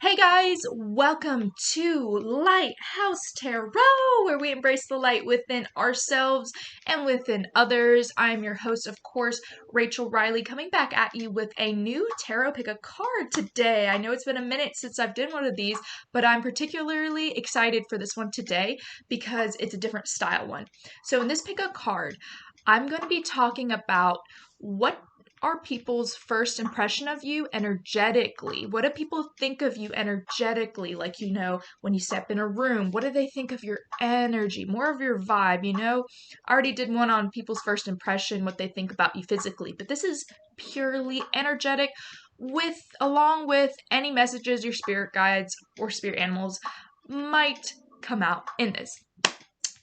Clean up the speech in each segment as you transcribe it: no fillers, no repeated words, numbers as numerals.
Hey guys, welcome to Lighthouse Tarot, where we embrace the light within ourselves and within others. I'm your host, of course, Rachel Riley, coming back at you with a new tarot pick a card today. I know it's been a minute since I've done one of these, but I'm particularly excited for this one today because it's a different style one. So in this pick a card, I'm going to be talking about what are people's first impression of you energetically? What do people think of you energetically? Like, when you step in a room, what do they think of your energy? More of your vibe, I already did one on people's first impression, what they think about you physically, but this is purely energetic along with any messages your spirit guides or spirit animals might come out in this.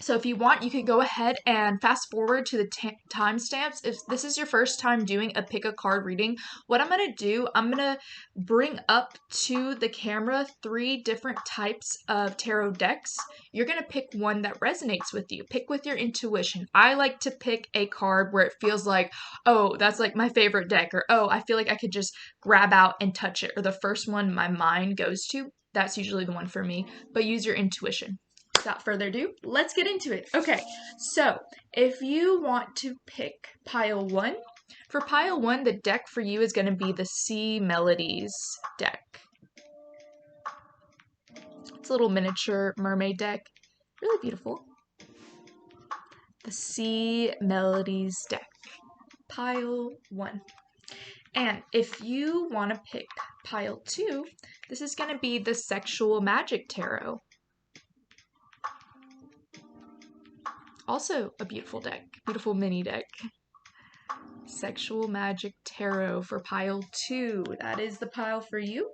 So if you want, you can go ahead and fast forward to the timestamps. If this is your first time doing a pick a card reading, what I'm going to do, I'm going to bring up to the camera 3 different types of tarot decks. You're going to pick one that resonates with you. Pick with your intuition. I like to pick a card where it feels like, oh, that's like my favorite deck, or oh, I feel like I could just grab out and touch it, or the first one my mind goes to. That's usually the one for me, but use your intuition. Without further ado, let's get into it. Okay, so if you want to pick pile 1, for pile 1, the deck for you is going to be the Melodies deck. It's a little miniature mermaid deck. Really beautiful. The Melodies deck. Pile 1. And if you want to pick pile 2, this is going to be the Sexual Magic Tarot. Also a beautiful deck, beautiful mini deck. Sexual Magic Tarot for pile 2. That is the pile for you.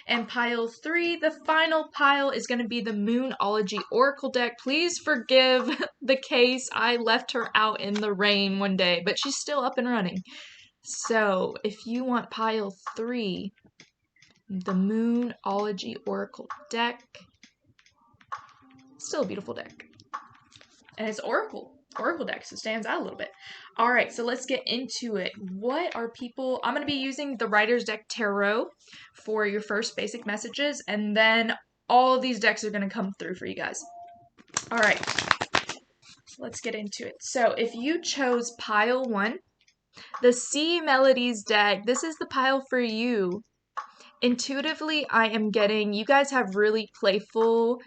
And pile 3, the final pile, is going to be the Moonology Oracle deck. Please forgive the case. I left her out in the rain one day, but she's still up and running. So if you want pile 3, the Moonology Oracle deck, still a beautiful deck. And it's Oracle deck, so it stands out a little bit. All right, so let's get into it. What are people... I'm going to be using the Writer's Deck Tarot for your first basic messages, and then all of these decks are going to come through for you guys. All right, let's get into it. So if you chose pile 1, the Melodies deck, this is the pile for you. Intuitively, I am getting... You guys have really playful...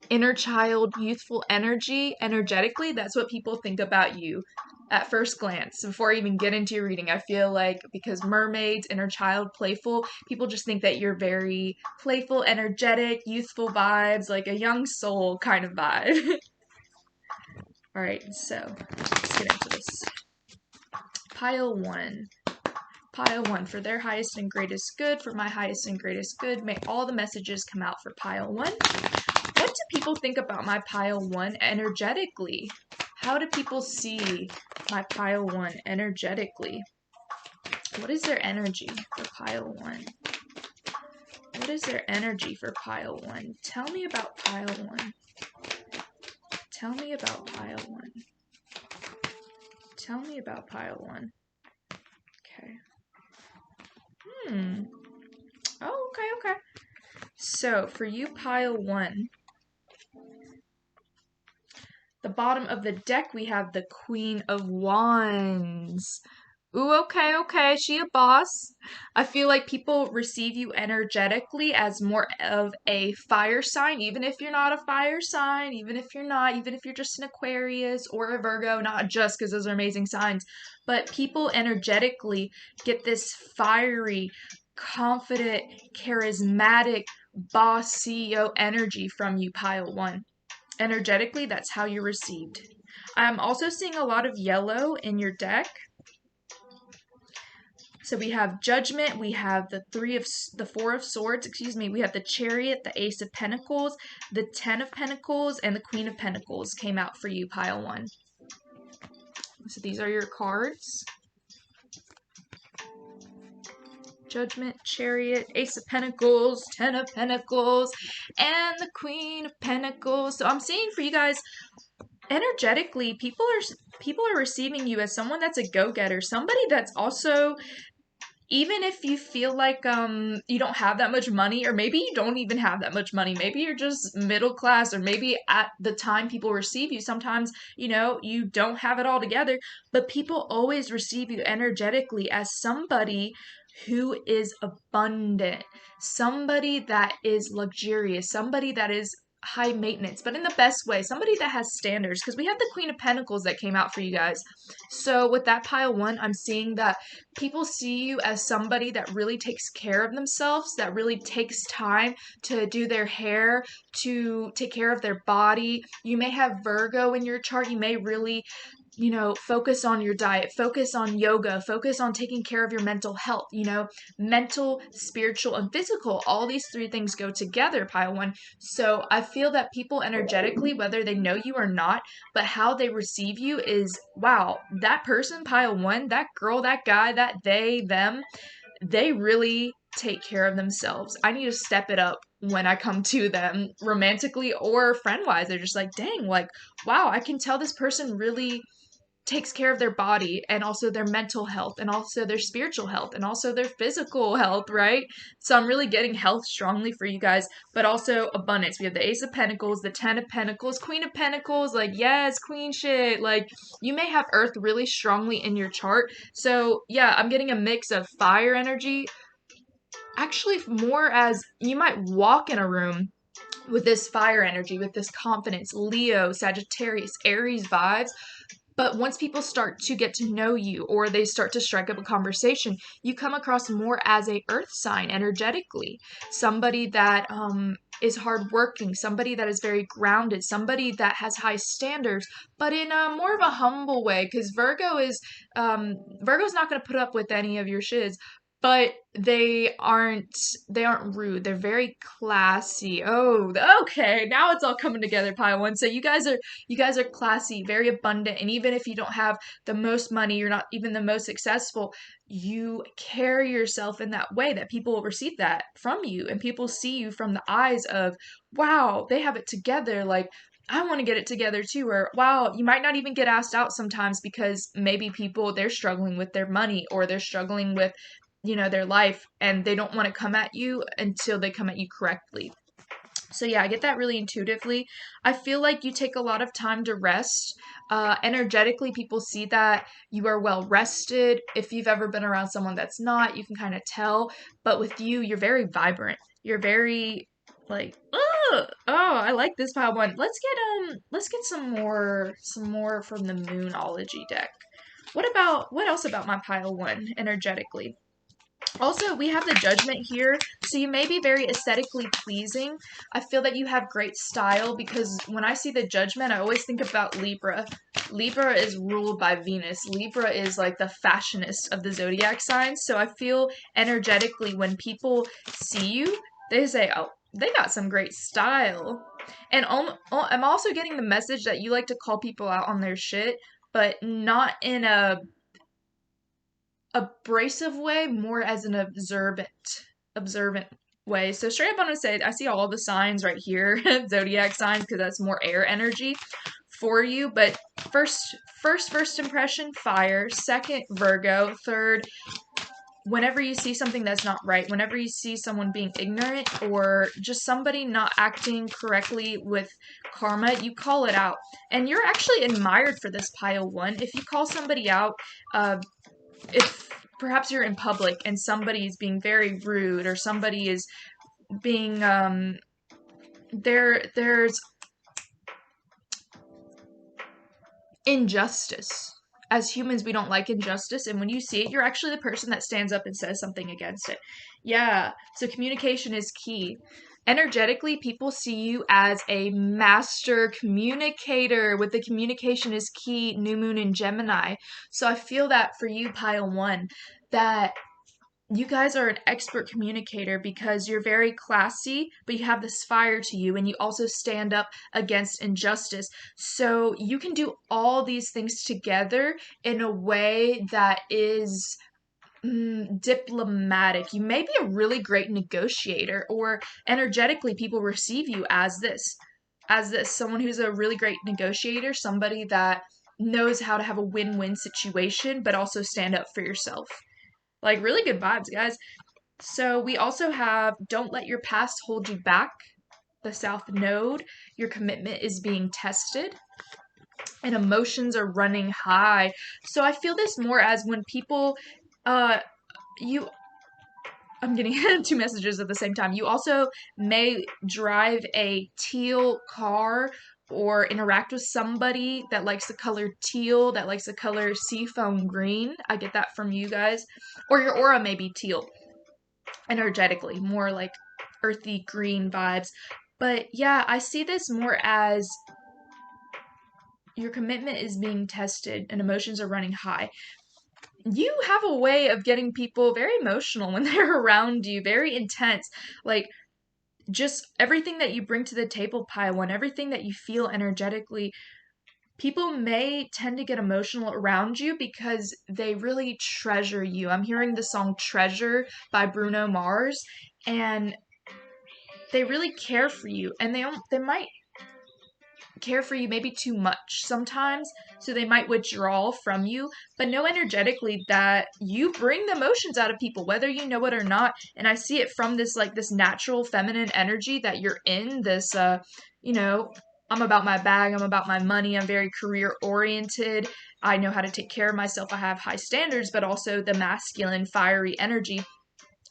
inner child, youthful energy. Energetically, that's what people think about you at first glance. Before I even get into your reading, I feel like because mermaids, inner child, playful, people just think that you're very playful, energetic, youthful vibes, like a young soul kind of vibe. Alright, so let's get into this. Pile 1. Pile 1, for their highest and greatest good, for my highest and greatest good, may all the messages come out for pile 1. What do people think about my pile 1 energetically? How do people see my pile 1 energetically? What is their energy for pile 1? What is their energy for pile 1? Tell me about pile 1. Tell me about pile 1. Tell me about pile 1. Okay. Oh, okay. So, for you, pile 1, the bottom of the deck, we have the Queen of Wands. Ooh, okay, she a boss. I feel like people receive you energetically as more of a fire sign, even if you're not a fire sign, even if you're just an Aquarius or a Virgo, not just because those are amazing signs, but people energetically get this fiery, confident, charismatic, boss CEO energy from you, pile 1. Energetically, that's how you're received. I'm also seeing a lot of yellow in your deck. So we have Judgment, we have the 4 of Swords, we have the Chariot, the Ace of Pentacles, the 10 of Pentacles, and the Queen of Pentacles came out for you, pile 1. So these are your cards. Judgment, Chariot, Ace of Pentacles, 10 of Pentacles, and the Queen of Pentacles. So I'm seeing for you guys, energetically, people are receiving you as someone that's a go-getter, somebody that's also even if you feel like you don't have that much money, or maybe you don't even have that much money, maybe you're just middle class, or maybe at the time people receive you, sometimes, you know, you don't have it all together, but people always receive you energetically as somebody who is abundant, somebody that is luxurious, somebody that is high maintenance, but in the best way, somebody that has standards, because we have the Queen of Pentacles that came out for you guys. So with that pile one, I'm seeing that people see you as somebody that really takes care of themselves, that really takes time to do their hair, to take care of their body. You may have Virgo in your chart. You may really, you know, focus on your diet, focus on yoga, focus on taking care of your mental health, you know, mental, spiritual, and physical. All these three things go together, pile one. So I feel that people energetically, whether they know you or not, but how they receive you is, wow, that person, pile one, that girl, that guy, that they, them, they really take care of themselves. I need to step it up when I come to them romantically or friend wise. They're just like, dang, like, wow, I can tell this person really takes care of their body and also their mental health and also their spiritual health and also their physical health, right? So I'm really getting health strongly for you guys, but also abundance. We have the Ace of Pentacles, the Ten of Pentacles, Queen of Pentacles, like, yes, queen shit. Like, you may have Earth really strongly in your chart. So yeah, I'm getting a mix of fire energy, actually more as you might walk in a room with this fire energy, with this confidence, Leo, Sagittarius, Aries vibes. But once people start to get to know you or they start to strike up a conversation, you come across more as a earth sign energetically. Somebody that is hardworking, somebody that is very grounded, somebody that has high standards, but in a more of a humble way. Because Virgo's not going to put up with any of your shiz, but they aren't rude. They're very classy. Oh, okay. Now it's all coming together, pile one. So you guys are classy, very abundant, and even if you don't have the most money, you're not even the most successful, you carry yourself in that way that people will receive that from you, and people see you from the eyes of, wow, they have it together, like, I want to get it together too. Or, wow, you might not even get asked out sometimes because maybe people, they're struggling with their money or they're struggling with, you know, their life, and they don't want to come at you until they come at you correctly. So yeah, I get that really intuitively. I feel like you take a lot of time to rest. Energetically, people see that you are well rested. If you've ever been around someone that's not, you can kind of tell. But with you, you're very vibrant. You're very like, oh, I like this pile one. Let's get some more from the Moonology deck. What else about my pile one energetically? Also, we have the Judgment here, so you may be very aesthetically pleasing. I feel that you have great style because when I see the Judgment, I always think about Libra. Libra is ruled by Venus. Libra is like the fashionist of the zodiac signs, so I feel energetically when people see you, they say, oh, they got some great style. And I'm also getting the message that you like to call people out on their shit, but not in a abrasive way, more as an observant way. So straight up, I'm gonna say I see all the signs right here, zodiac signs, because that's more air energy for you. But first impression, fire. Second, Virgo. Third, whenever you see something that's not right, whenever you see someone being ignorant or just somebody not acting correctly with karma, you call it out. And you're actually admired for this, pile one. If you call somebody out, if perhaps you're in public and somebody is being very rude or somebody is being there's injustice. As humans, we don't like injustice, and when you see it, you're actually the person that stands up and says something against it. Yeah, so communication is key. Energetically, people see you as a master communicator with the communication is key, new moon in Gemini. So I feel that for you, pile one, that you guys are an expert communicator because you're very classy, but you have this fire to you, and you also stand up against injustice. So you can do all these things together in a way that is diplomatic. You may be a really great negotiator, or energetically, people receive you as someone who's a really great negotiator, somebody that knows how to have a win-win situation, but also stand up for yourself. Like, really good vibes, guys. So we also have don't let your past hold you back. The South Node, your commitment is being tested and emotions are running high. So I feel this more as when people, uh, you I'm getting two messages at the same time. You also may drive a teal car or interact with somebody that likes the color teal, that likes the color seafoam green. I get that from you guys. Or your aura may be teal energetically, more like earthy green vibes. But yeah, I see this more as your commitment is being tested and emotions are running high. You have a way of getting people very emotional when they're around you, very intense. Like, just everything that you bring to the table, pile one, everything that you feel energetically, people may tend to get emotional around you because they really treasure you. I'm hearing the song Treasure by Bruno Mars, and they really care for you, and they might care for you maybe too much sometimes, so they might withdraw from you. But know energetically that you bring the emotions out of people, whether you know it or not. And I see it from this, like, this natural feminine energy that you're in. This, you know, I'm about my bag, I'm about my money, I'm very career oriented. I know how to take care of myself. I have high standards, but also the masculine, fiery energy.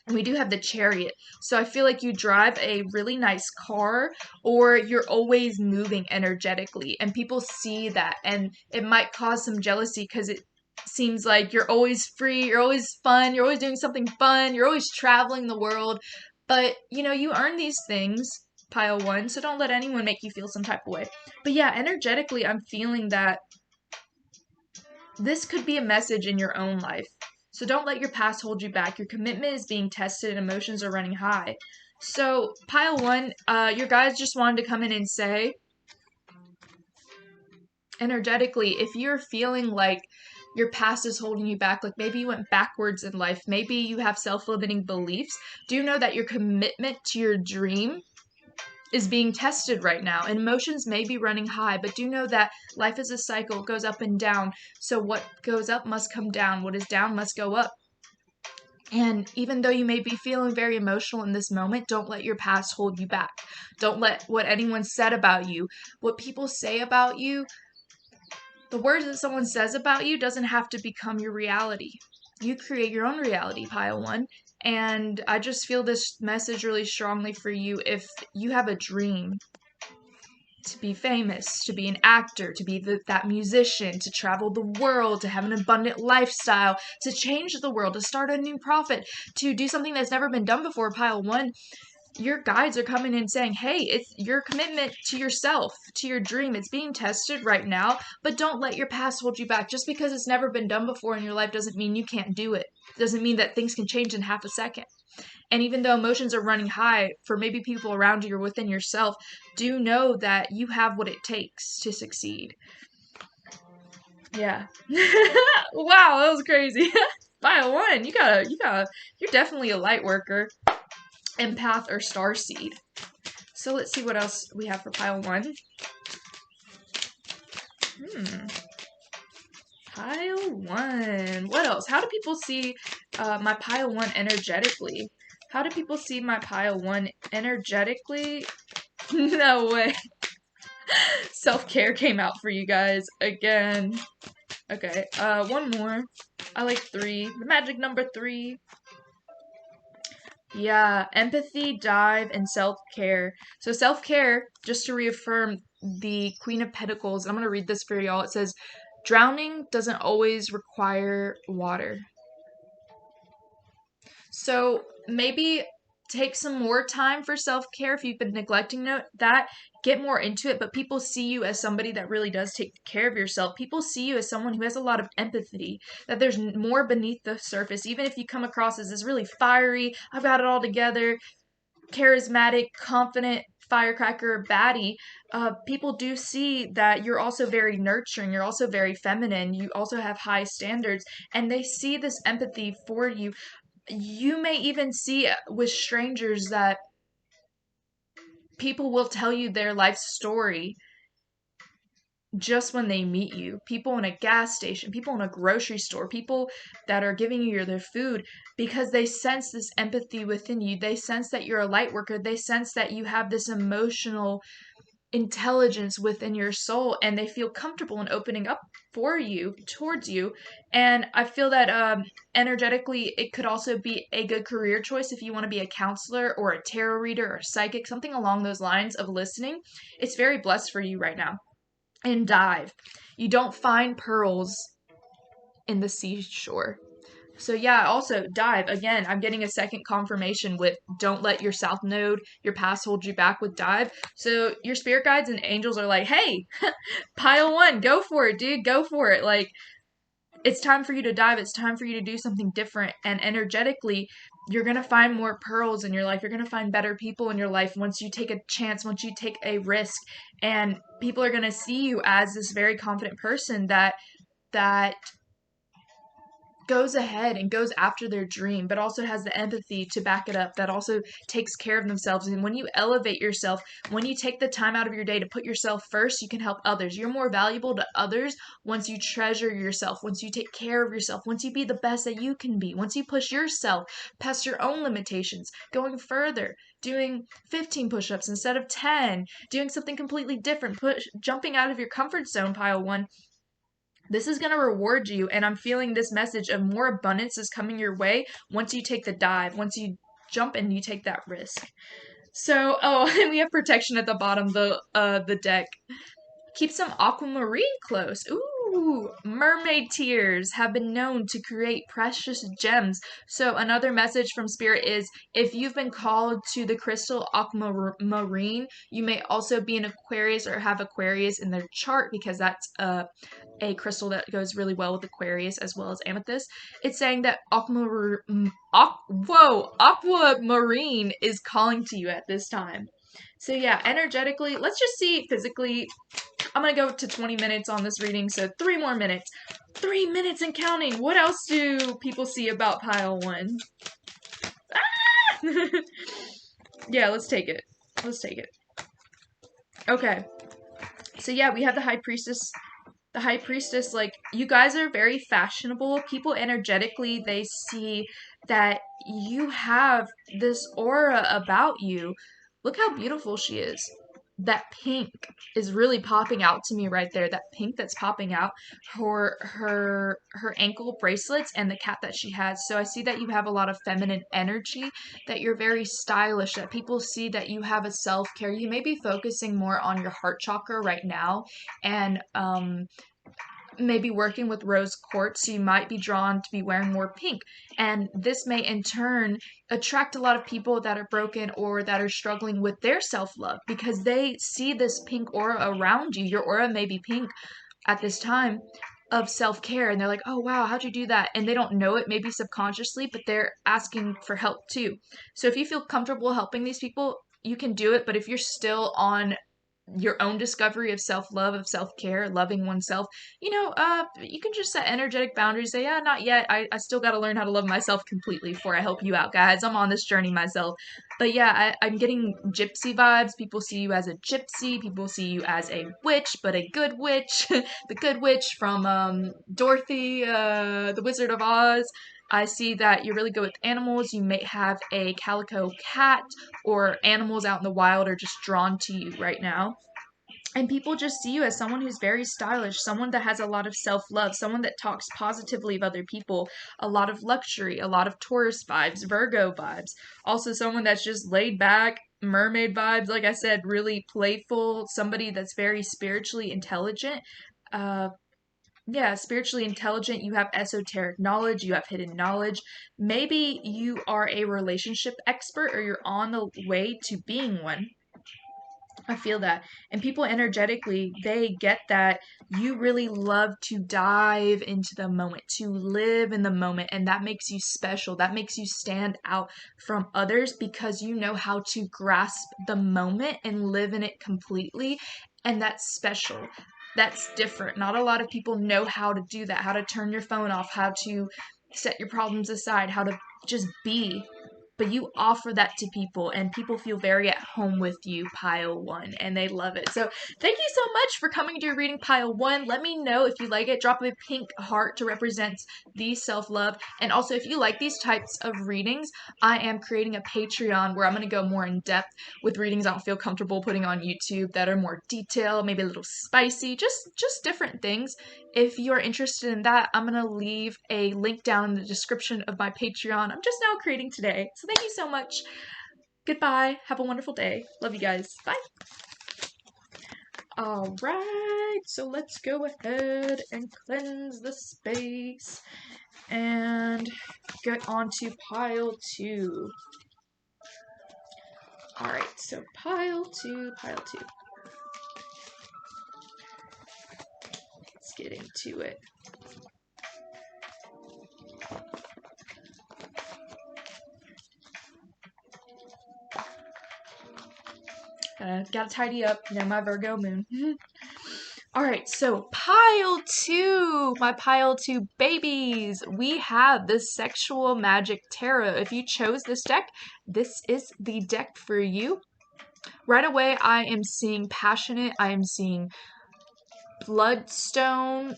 And we do have the Chariot. So I feel like you drive a really nice car, or you're always moving energetically, and people see that, and it might cause some jealousy because it seems like you're always free, you're always fun, you're always doing something fun, you're always traveling the world. But, you earn these things, pile one, so don't let anyone make you feel some type of way. But yeah, energetically, I'm feeling that this could be a message in your own life. So don't let your past hold you back. Your commitment is being tested and emotions are running high. So, pile one, your guys just wanted to come in and say, energetically, if you're feeling like your past is holding you back, like maybe you went backwards in life, maybe you have self-limiting beliefs, do know that your commitment to your dream is being tested right now, and emotions may be running high, but do know that life is a cycle, it goes up and down. So what goes up must come down, what is down must go up. And even though you may be feeling very emotional in this moment, don't let your past hold you back. Don't let what anyone said about you, what people say about you, the words that someone says about you doesn't have to become your reality. You create your own reality, pile one. And I just feel this message really strongly for you. If you have a dream to be famous, to be an actor, to be that musician, to travel the world, to have an abundant lifestyle, to change the world, to start a new profit, to do something that's never been done before, pile one, your guides are coming in saying, hey, it's your commitment to yourself, to your dream. It's being tested right now, but don't let your past hold you back. Just because it's never been done before in your life doesn't mean you can't do it. Doesn't mean that things can change in half a second. And even though emotions are running high for maybe people around you or within yourself, do know that you have what it takes to succeed. Yeah. Wow, that was crazy. Pile one, you're definitely a light worker, empath, or starseed. So let's see what else we have for pile one. Pile one. What else? How do people see my pile one energetically? How do people see my pile one energetically? No way. Self-care came out for you guys again. Okay, one more. I like 3. The magic number 3. Yeah, empathy, dive, and self-care. So self-care, just to reaffirm the Queen of Pentacles, I'm going to read this for y'all. It says, drowning doesn't always require water. So maybe take some more time for self-care if you've been neglecting that. Get more into it, but people see you as somebody that really does take care of yourself. People see you as someone who has a lot of empathy, that there's more beneath the surface. Even if you come across as this really fiery, I've got it all together, charismatic, confident, firecracker baddie, people do see that you're also very nurturing, you're also very feminine, you also have high standards, and they see this empathy for you. You may even see with strangers that people will tell you their life story just when they meet you. People in a gas station, people in a grocery store, people that are giving you their food, because they sense this empathy within you. They sense that you're a light worker. They sense that you have this emotional intelligence within your soul, and they feel comfortable in opening up for you, towards you. And I feel that energetically it could also be a good career choice if you want to be a counselor or a tarot reader or a psychic, something along those lines of listening. It's very blessed for you right now. And dive. You don't find pearls in the seashore. So yeah, also dive. Again, I'm getting a second confirmation with don't let your south node, your past hold you back with dive. So your spirit guides and angels are like, hey, pile one, go for it, dude, go for it. Like, it's time for you to dive. It's time for you to do something different. And energetically, you're going to find more pearls in your life. You're going to find better people in your life once you take a chance, once you take a risk. And people are going to see you as this very confident person that goes ahead and goes after their dream, but also has the empathy to back it up, that also takes care of themselves. And when you elevate yourself, when you take the time out of your day to put yourself first, you can help others. You're more valuable to others once you treasure yourself, once you take care of yourself, once you be the best that you can be, once you push yourself past your own limitations, going further, doing 15 push-ups instead of 10, doing something completely different, jumping out of your comfort zone, pile one. This is going to reward you, and I'm feeling this message of more abundance is coming your way once you take the dive, once you jump and you take that risk. So, oh, and we have protection at the bottom of the deck. Keep some aquamarine close. Ooh, mermaid tears have been known to create precious gems. So another message from Spirit is if you've been called to the crystal aquamarine, you may also be an Aquarius or have Aquarius in their chart, because that's a crystal that goes really well with Aquarius as well as amethyst. It's saying that aquamarine is calling to you at this time. So yeah, energetically, let's just see physically. I'm going to go to 20 minutes on this reading, so 3 more minutes. 3 minutes and counting. What else do people see about pile one? Ah! Yeah, let's take it. Let's take it. Okay. So yeah, we have the High Priestess. The High Priestess, like, you guys are very fashionable. People energetically, they see that you have this aura about you. Look how beautiful she is. That pink is really popping out to me right there. That pink that's popping out, her ankle bracelets and the cap that she has. So I see that you have a lot of feminine energy, that you're very stylish, that people see that you have a self-care. You may be focusing more on your heart chakra right now, and maybe working with rose quartz, so you might be drawn to be wearing more pink. And this may in turn attract a lot of people that are broken or that are struggling with their self-love, because they see this pink aura around you. Your aura may be pink at this time of self-care, and they're like, oh wow, how'd you do that? And they don't know it, maybe subconsciously, but they're asking for help too. So if you feel comfortable helping these people, you can do it. But if you're still on your own discovery of self-love, of self-care, loving oneself, you can just set energetic boundaries. Say, yeah, not yet. I still got to learn how to love myself completely before I help you out, guys. I'm on this journey myself. But yeah, I'm getting gypsy vibes. People see you as a gypsy. People see you as a witch, but a good witch. The good witch from Dorothy, the Wizard of Oz. I see that you're really good with animals. You may have a calico cat, or animals out in the wild are just drawn to you right now. And people just see you as someone who's very stylish, someone that has a lot of self-love, someone that talks positively of other people, a lot of luxury, a lot of Taurus vibes, Virgo vibes. Also someone that's just laid back, mermaid vibes, like I said, really playful, somebody that's very spiritually intelligent. Spiritually intelligent. You have esoteric knowledge, you have hidden knowledge. Maybe you are a relationship expert, or you're on the way to being one. I feel that. And people energetically, they get that you really love to dive into the moment, to live in the moment. And that makes you special. That makes you stand out from others, because you know how to grasp the moment and live in it completely. And that's special. That's different. Not a lot of people know how to do that, how to turn your phone off, how to set your problems aside, how to just be. but you offer that to people, and people feel very at home with you, pile 1, and they love it. So thank you so much for coming to your reading, pile 1. Let me know if you like it. Drop a pink heart to represent the self-love. And also, if you like these types of readings, I am creating a Patreon where I'm going to go more in depth with readings I don't feel comfortable putting on YouTube that are more detailed, maybe a little spicy, just different things. If you're interested in that, I'm going to leave a link down in the description of my Patreon. I'm just now creating today. So thank you so much. Goodbye. Have a wonderful day. Love you guys. Bye. Alright, so let's go ahead and cleanse the space and get on to pile 2. Alright, so pile 2. Let's get into it. Gotta tidy up, you know, my Virgo moon. Alright, so pile 2, my pile 2 babies. We have the Sexual Magic Tarot. If you chose this deck, this is the deck for you. Right away, I am seeing passionate, I am seeing bloodstone,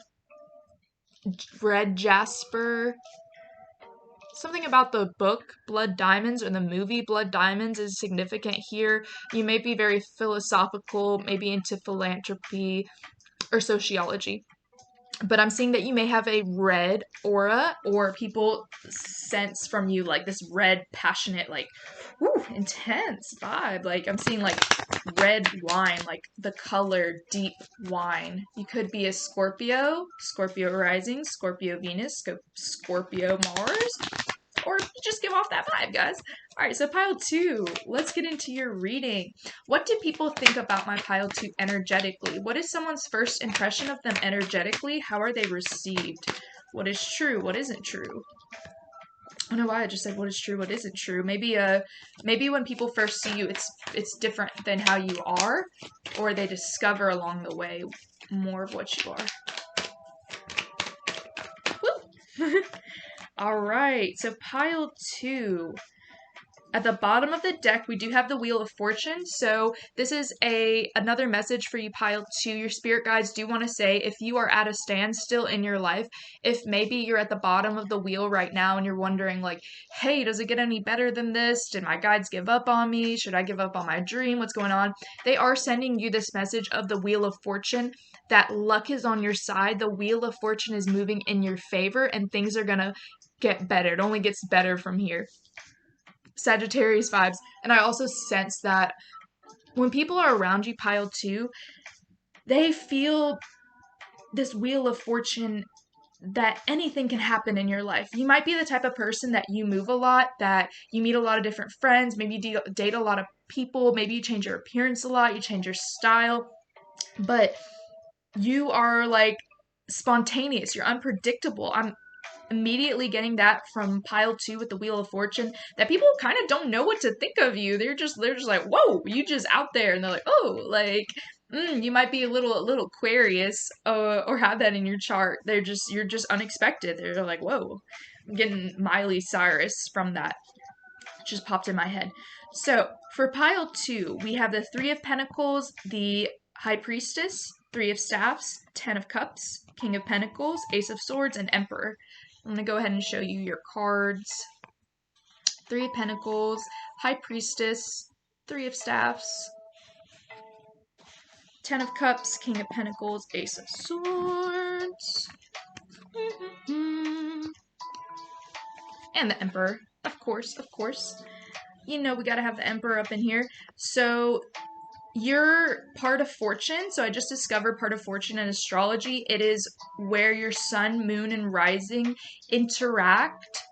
red jasper. Something about the book Blood Diamonds or the movie Blood Diamonds is significant here. You may be very philosophical, maybe into philanthropy or sociology. But I'm seeing that you may have a red aura, or people sense from you like this red, passionate, like, woo, intense vibe. Like, I'm seeing like red wine, like the color deep wine. You could be a Scorpio, Scorpio rising, Scorpio Venus, Scorpio Mars, or you just give off that vibe, guys. All right, so pile 2, let's get into your reading. What do people think about my pile 2 energetically? What is someone's first impression of them energetically? How are they received? What is true? What isn't true? I don't know why I just said what is true, what isn't true. Maybe when people first see you, it's different than how you are, or they discover along the way more of what you are. Woo! All right, so pile 2. At the bottom of the deck, we do have the Wheel of Fortune. So this is another message for you, pile 2. Your spirit guides do want to say, if you are at a standstill in your life, if maybe you're at the bottom of the wheel right now and you're wondering like, hey, does it get any better than this? Did my guides give up on me? Should I give up on my dream? What's going on? They are sending you this message of the Wheel of Fortune, that luck is on your side. The Wheel of Fortune is moving in your favor and things are going to get better. It only gets better from here. Sagittarius vibes. And I also sense that when people are around you, pile 2, they feel this Wheel of Fortune, that anything can happen in your life. You might be the type of person that you move a lot, that you meet a lot of different friends, maybe you date a lot of people, maybe you change your appearance a lot, you change your style, but you are like spontaneous, you're unpredictable. I'm immediately getting that from pile 2 with the Wheel of Fortune, that people kind of don't know what to think of you. They're just like, whoa, you just out there, and they're like, oh, like, you might be a little Aquarius, or have that in your chart. You're just unexpected. They're like, whoa, I'm getting Miley Cyrus from that. It just popped in my head. So for pile 2, we have the 3 of Pentacles, the High Priestess, 3 of Staffs, 10 of Cups, King of Pentacles, Ace of Swords, and Emperor. I'm going to go ahead and show you your cards. 3 of Pentacles, High Priestess, 3 of Staffs, 10 of Cups, King of Pentacles, Ace of Swords, and the Emperor. Of course. You know we gotta have the Emperor up in here. So your part of fortune, so I just discovered part of fortune in astrology. It is where your sun, moon, and rising interact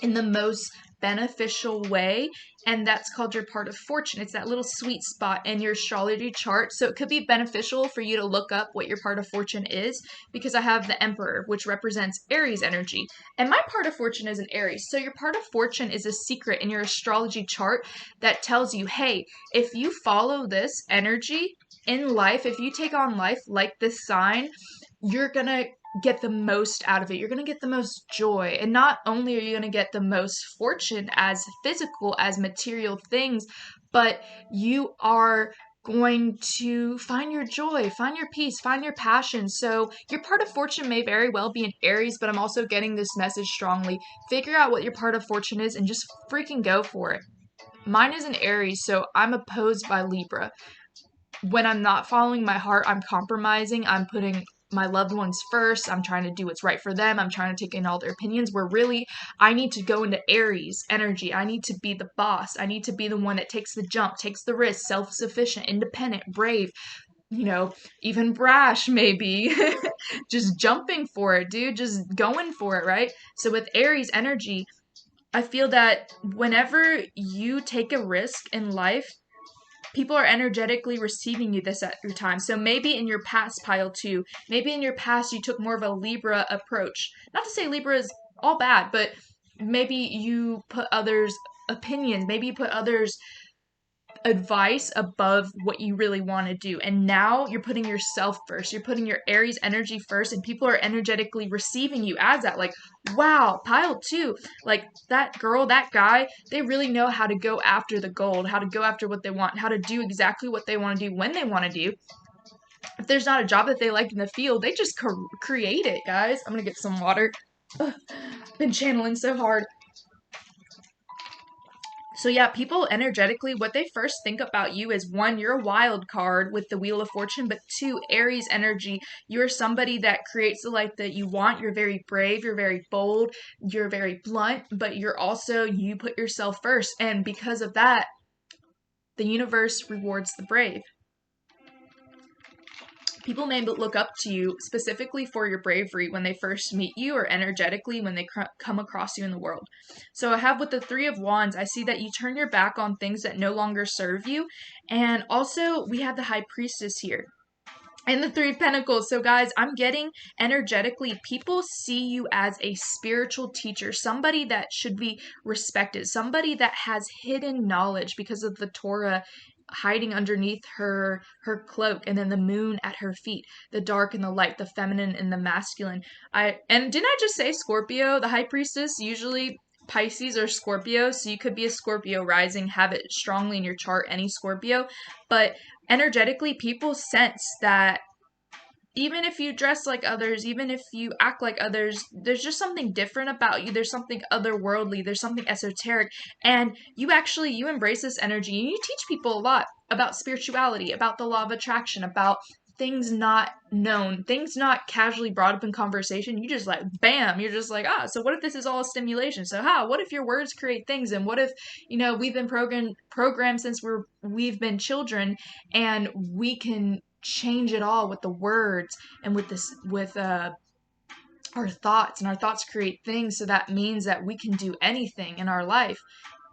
in the most beneficial way, and that's called your part of fortune. It's that little sweet spot in your astrology chart. So it could be beneficial for you to look up what your part of fortune is, because I have the Emperor, which represents Aries energy, and my part of fortune is an Aries. So your part of fortune is a secret in your astrology chart that tells you, hey, if you follow this energy in life, if you take on life like this sign, you're gonna get the most out of it. You're going to get the most joy. And not only are you going to get the most fortune as physical, as material things, but you are going to find your joy, find your peace, find your passion. So your part of fortune may very well be an Aries, but I'm also getting this message strongly. Figure out what your part of fortune is and just freaking go for it. Mine is an Aries, so I'm opposed by Libra. When I'm not following my heart, I'm compromising. I'm putting my loved ones first. I'm trying to do what's right for them. I'm trying to take in all their opinions, where really I need to go into Aries energy. I need to be the boss. I need to be the one that takes the jump, takes the risk, self-sufficient, independent, brave, even brash maybe. Just jumping for it, dude. Just going for it, right? So with Aries energy, I feel that whenever you take a risk in life, people are energetically receiving you this at your time. So maybe in your past, pile two, maybe in your past you took more of a Libra approach. Not to say Libra is all bad, but maybe you put others' opinions, maybe you put others' advice above what you really want to do. And now you're putting yourself first. You're putting your Aries energy first, and people are energetically receiving you as that. Like, wow, pile two. Like, that girl, that guy, they really know how to go after the gold, how to go after what they want, how to do exactly what they want to do when they want to do. If there's not a job that they like in the field, they just create it, guys. I'm gonna get some water. Ugh, been channeling so hard. So yeah, people energetically, what they first think about you is, one, you're a wild card with the Wheel of Fortune, but two, Aries energy. You're somebody that creates the life that you want. You're very brave, you're very bold, you're very blunt, but you put yourself first. And because of that, the universe rewards the brave. People may look up to you specifically for your bravery when they first meet you, or energetically when they come across you in the world. So I have with the Three of Wands, I see that you turn your back on things that no longer serve you. And also we have the High Priestess here and the Three of Pentacles. So guys, I'm getting energetically, people see you as a spiritual teacher, somebody that should be respected, somebody that has hidden knowledge because of the Torah hiding underneath her cloak, and then the moon at her feet, the dark and the light, the feminine and the masculine. And didn't I just say Scorpio? The High Priestess, usually Pisces or Scorpio, so you could be a Scorpio rising, have it strongly in your chart, any Scorpio. But energetically, people sense that even if you dress like others, even if you act like others, there's just something different about you. There's something otherworldly. There's something esoteric. And you embrace this energy, and you teach people a lot about spirituality, about the law of attraction, about things not known, things not casually brought up in conversation. You just like, bam, you're just like, so what if this is all a stimulation? So what if your words create things? And what if, we've been programmed since we've been children, and we can change it all with the words and with our thoughts, and our thoughts create things. So that means that we can do anything in our life,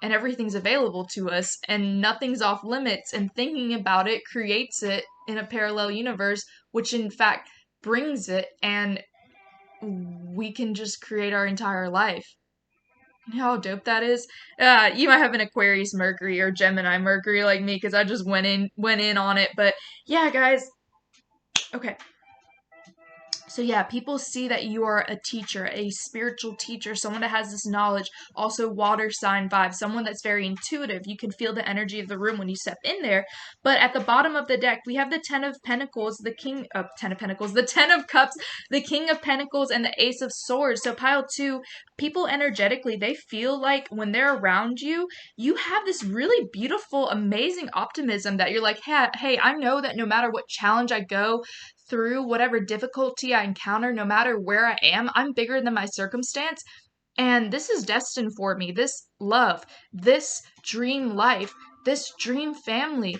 and everything's available to us, and nothing's off limits, and thinking about it creates it in a parallel universe, which in fact brings it, and we can just create our entire life. You know how dope that is? You might have an Aquarius Mercury or Gemini Mercury like me, because I just went in on it. But yeah, guys. Okay. So yeah, people see that you are a teacher, a spiritual teacher, someone that has this knowledge. Also water sign vibe, someone that's very intuitive. You can feel the energy of the room when you step in there. But at the bottom of the deck, we have the Ten of Pentacles, the King of Ten of Pentacles, the Ten of Cups, the King of Pentacles, and the Ace of Swords. So pile two, people energetically, they feel like when they're around you, you have this really beautiful, amazing optimism that you're like, hey, I know that no matter what challenge I go through, whatever difficulty I encounter, no matter where I am, I'm bigger than my circumstance. And this is destined for me. This love, this dream life, this dream family,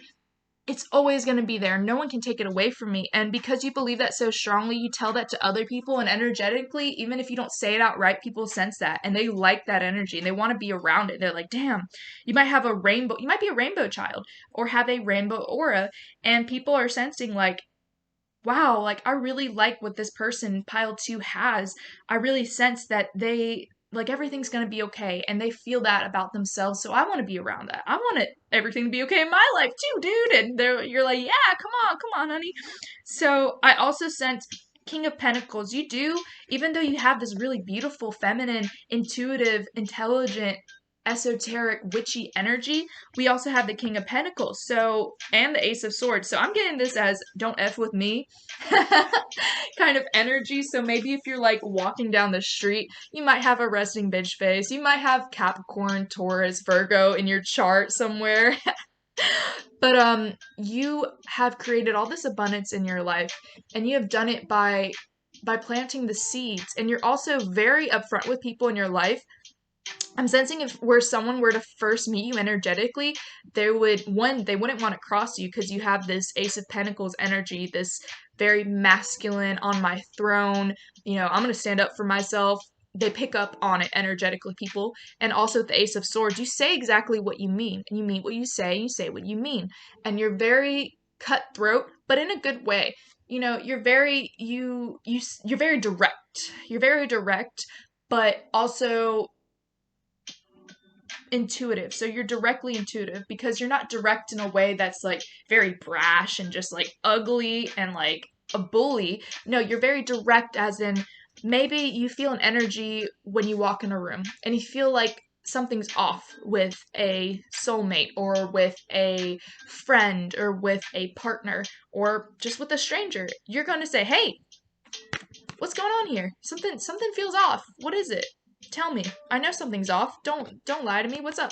it's always going to be there. No one can take it away from me. And because you believe that so strongly, you tell that to other people, and energetically, even if you don't say it outright, people sense that, and they like that energy, and they want to be around it. They're like, damn, you might be a rainbow child, or have a rainbow aura, and people are sensing like, wow, like I really like what this person pile two has. I really sense that they like everything's going to be okay, and they feel that about themselves. So I want to be around that. I want everything to be okay in my life too, dude. And you're like, yeah, come on, honey. So I also sense King of Pentacles, you do, even though you have this really beautiful, feminine, intuitive, intelligent, esoteric, witchy energy, we also have the King of Pentacles, so, and the Ace of Swords. So I'm getting this as don't F with me kind of energy. So maybe if you're like walking down the street, you might have a resting bitch face. You might have Capricorn, Taurus, Virgo in your chart somewhere. But you have created all this abundance in your life, and you have done it by planting the seeds, and you're also very upfront with people in your life. I'm sensing if where someone were to first meet you energetically, they wouldn't want to cross you because you have this Ace of Pentacles energy, this very masculine, on my throne, I'm going to stand up for myself. They pick up on it energetically, people. And also with the Ace of Swords, you say exactly what you mean, and you mean what you say what you mean. And you're very cutthroat, but in a good way. You're very you're very direct. You're very direct, but also intuitive. So you're directly intuitive because you're not direct in a way that's like very brash and just like ugly and like a bully. No, you're very direct, as in maybe you feel an energy when you walk in a room and you feel like something's off with a soulmate or with a friend or with a partner or just with a stranger. You're going to say, "Hey, what's going on here? Something feels off. What is it? Tell me. I know something's off. Don't lie to me. What's up?"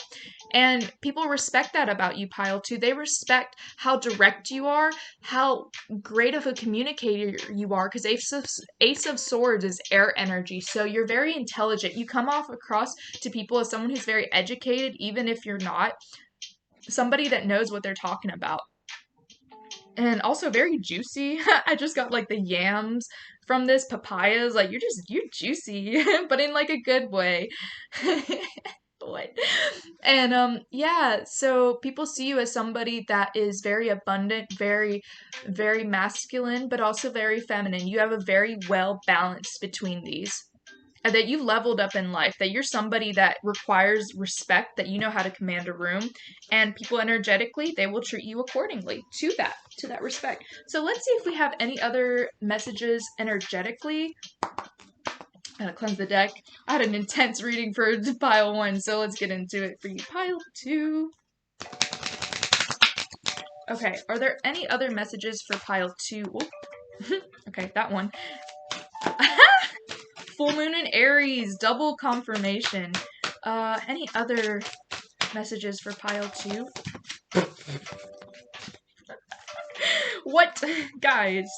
And people respect that about you, Pile 2. They respect how direct you are, how great of a communicator you are, because Ace of Swords is air energy. So you're very intelligent. You come off across to people as someone who's very educated, even if you're not. Somebody that knows what they're talking about. And also very juicy. I just got like the yams from this, papayas. Like you're juicy, but in like a good way. Boy. And yeah, so people see you as somebody that is very abundant, very, very masculine, but also very feminine. You have a very well balanced between these. And that you've leveled up in life, that you're somebody that requires respect, that you know how to command a room, and people energetically, they will treat you accordingly to that respect. So let's see if we have any other messages energetically. I'm gonna cleanse the deck. I had an intense reading for pile 1, so let's get into it for you, pile 2. Okay, are there any other messages for pile 2? Okay, that one. Full moon in Aries, double confirmation. Any other messages for pile 2? What? Guys.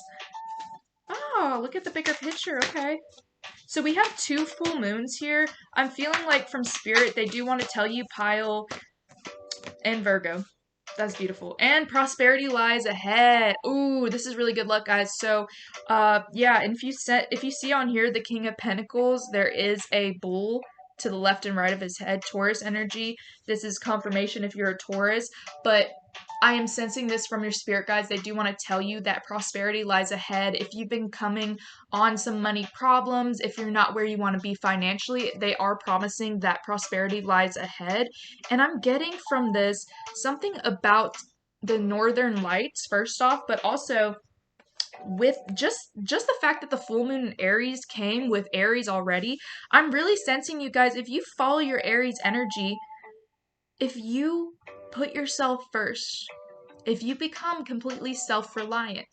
Oh, look at the bigger picture, okay. So we have 2 full moons here. I'm feeling like from Spirit, they do want to tell you pile and Virgo. That's beautiful. And prosperity lies ahead. Ooh, this is really good luck, guys. So, yeah, and if you see on here the King of Pentacles, there is a bull to the left and right of his head, Taurus energy. This is confirmation if you're a Taurus, but I am sensing this from your spirit guides. They do want to tell you that prosperity lies ahead. If you've been coming on some money problems, if you're not where you want to be financially, they are promising that prosperity lies ahead. And I'm getting from this something about the northern lights first off, but also with just the fact that the full moon in Aries came with Aries already. I'm really sensing, you guys, if you follow your Aries energy, if you put yourself first, if you become completely self-reliant,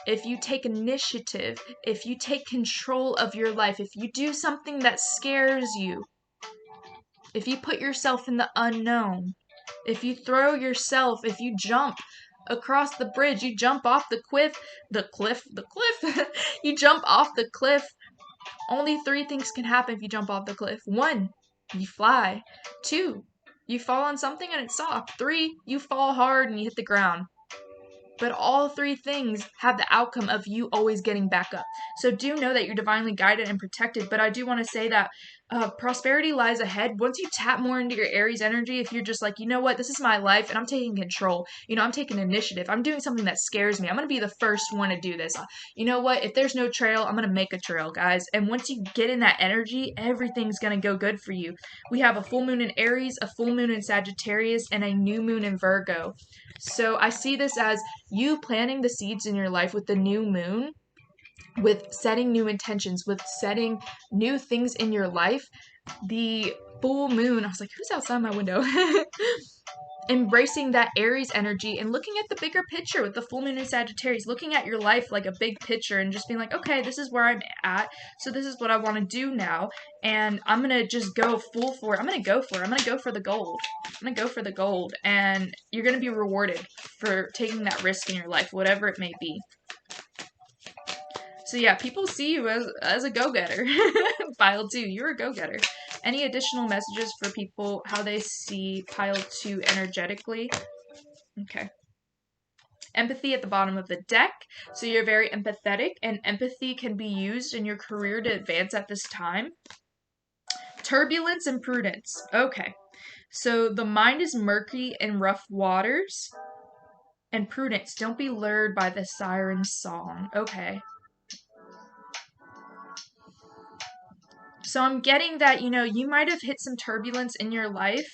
if you take initiative, if you take control of your life, if you do something that scares you, if you put yourself in the unknown, if you throw yourself, if you jump across the bridge, you jump off the cliff, you jump off the cliff, only 3 things can happen if you jump off the cliff. 1, you fly. 2, you fall on something and it's soft. 3, you fall hard and you hit the ground. But all 3 things have the outcome of you always getting back up. So do know that you're divinely guided and protected. But I do want to say that prosperity lies ahead. Once you tap more into your Aries energy, if you're just like, you know what, this is my life and I'm taking control. I'm taking initiative. I'm doing something that scares me. I'm going to be the first one to do this. You know what, if there's no trail, I'm going to make a trail, guys. And once you get in that energy, everything's going to go good for you. We have a full moon in Aries, a full moon in Sagittarius, and a new moon in Virgo. So I see this as you planting the seeds in your life with the new moon with setting new intentions, with setting new things in your life. The full moon, I was like, who's outside my window? Embracing that Aries energy and looking at the bigger picture with the full moon in Sagittarius, looking at your life like a big picture and just being like, okay, this is where I'm at, so this is what I want to do now, and I'm gonna just go full for it. I'm gonna go for it. I'm gonna go for the gold. I'm gonna go for the gold, and you're gonna be rewarded for taking that risk in your life, whatever it may be. So yeah, people see you as a go-getter. Pile 2, you're a go-getter. Any additional messages for people, how they see pile 2 energetically? Okay. Empathy at the bottom of the deck. So you're very empathetic, and empathy can be used in your career to advance at this time. Turbulence and prudence. Okay. So the mind is murky in rough waters. And prudence, don't be lured by the siren song. Okay. So I'm getting that, you might have hit some turbulence in your life,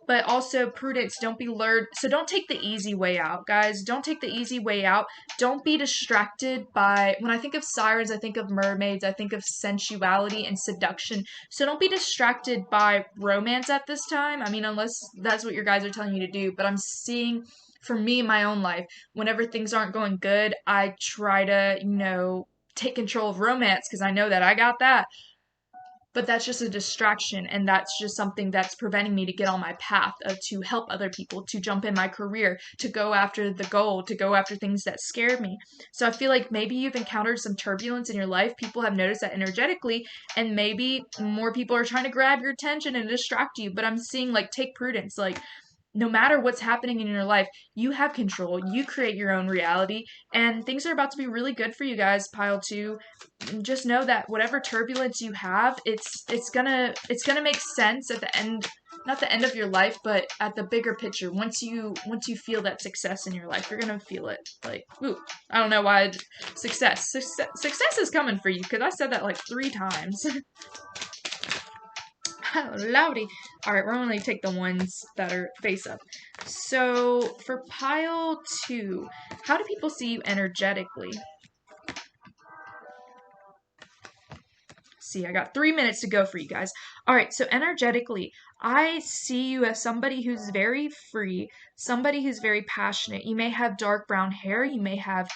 but also prudence, don't be lured. So don't take the easy way out, guys. Don't take the easy way out. Don't be distracted by, when I think of sirens, I think of mermaids, I think of sensuality and seduction. So don't be distracted by romance at this time. I mean, unless that's what your guys are telling you to do, but I'm seeing, for me in my own life, whenever things aren't going good, I try to, take control of romance because I know that I got that. But that's just a distraction, and that's just something that's preventing me to get on my path to help other people, to jump in my career, to go after the goal, to go after things that scared me. So I feel like maybe you've encountered some turbulence in your life. People have noticed that energetically, and maybe more people are trying to grab your attention and distract you. But I'm seeing, like, take prudence. Like, no matter what's happening in your life, you have control. You create your own reality, and things are about to be really good for you guys, pile 2. Just know that whatever turbulence you have, it's gonna make sense at the end, not the end of your life, but at the bigger picture. Once you feel that success in your life, you're gonna feel it. Like, ooh, I don't know why. Success is coming for you, because I said that like 3 times. Loudy. Alright, we're only take the ones that are face up. So for pile 2, how do people see you energetically? See, I got 3 minutes to go for you guys. Alright, so energetically, I see you as somebody who's very free, somebody who's very passionate. You may have dark brown hair, you may have